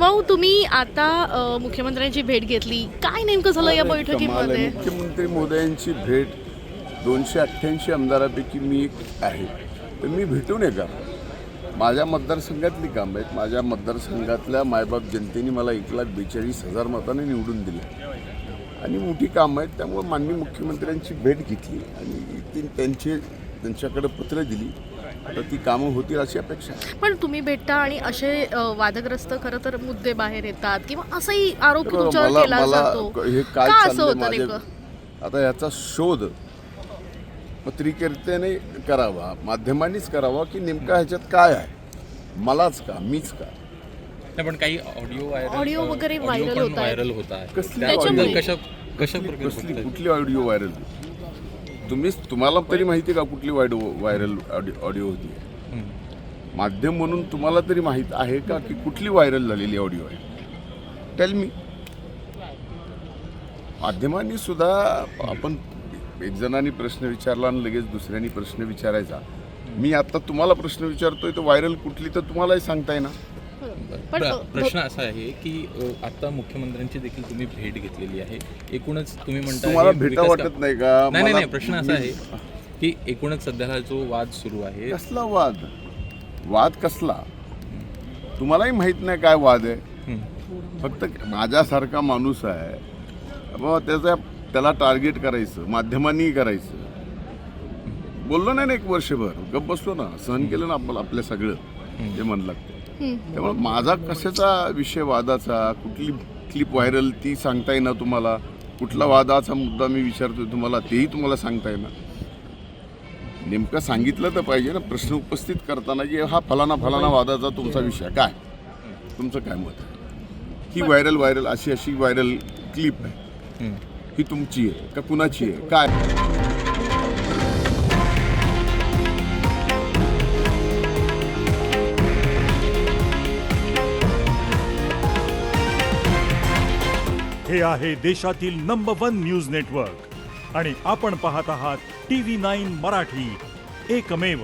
भाऊ तुम्ही आता मुख्यमंत्र्यांची भेट घेतली, काय नेमकं झालं या बैठकीमध्ये? मुख्यमंत्री मोदयांची भेट 288 आमदारापैकी मी एक आहे, तर मी भेटून का माझ्या मतदारसंघातली कामं आहेत. माझ्या मतदारसंघातल्या मायबाप जनतेने मला 1,42,000 मतांनी निवडून दिले आणि मोठी कामं आहेत. त्यामुळे माननीय मुख्यमंत्र्यांची भेट घेतली आणि त्यांच्याकडे पत्र दिली. आता ती कामं होतील अशी अपेक्षा आहे. पण तुम्ही भेटता आणि असे वादग्रस्त खरं तर मुद्दे बाहेर येतात किंवा असाही आरोप तुमच्यावर केला जातो. हे काय का असं चाललंय होतं माझ्या नेमकं? आता याचा शोध पत्रकारितेने करावा, माध्यमांनीच करावा की नेमका ह्याच्यात काय आहे, मलाच का, मीच का. पण काही ऑडिओ वगैरे व्हायरल होत आहे. कुठली ऑडिओ व्हायरल? तुम्हाला तरी माहिती आहे का कुठली व्हायरल ऑडिओ होती? माध्यम म्हणून तुम्हाला तरी माहीत आहे का की कुठली व्हायरल झालेली ऑडिओ आहे? Tell me. माध्यमांनी सुद्धा आपण एक जणांनी प्रश्न विचारला आणि लगेच दुसऱ्यांनी प्रश्न विचारायचा. मी आता तुम्हाला प्रश्न विचारतोय तर व्हायरल कुठली तर तुम्हालाही सांगताय ना. प्रश्न असा आहे की आता मुख्यमंत्र्यांची देखील तुम्ही भेट घेतलेली आहे. एकूणच तुम्ही म्हणता तुम्हाला भेटा वाटत नाही का? नाही, प्रश्न असा आहे की एकूणच सध्याला जो वाद सुरू आहे. कसला वाद कसला? तुम्हालाही माहित नाही काय वाद आहे. फक्त माझ्यासारखा माणूस आहे बाबा, त्याला टार्गेट करायचं, माध्यमांनी करायचं. बोललो नाही ना एक वर्षभर, गप्प बसलो ना, सहन केलं ना आपल्या सगळं जे मन लागतं. त्यामुळे माझा कशाचा विषय वादाचा, कुठली क्लिप व्हायरल ती सांगता येईना तुम्हाला, कुठला वादाचा मुद्दा मी विचारतोय तुम्हाला तेही तुम्हाला सांगता येईना. नेमकं सांगितलं तर पाहिजे ना प्रश्न उपस्थित करताना की हा फलाना वादाचा तुमचा विषय काय, तुमचं काय मत आहे? ही व्हायरल अशी व्हायरल क्लिप आहे, ही तुमची आहे का कुणाची आहे काय? हे आहे देशातील नंबर 1 न्यूज नेटवर्क आणि आपण पाहत आहात TV9 मराठी, एकमेव.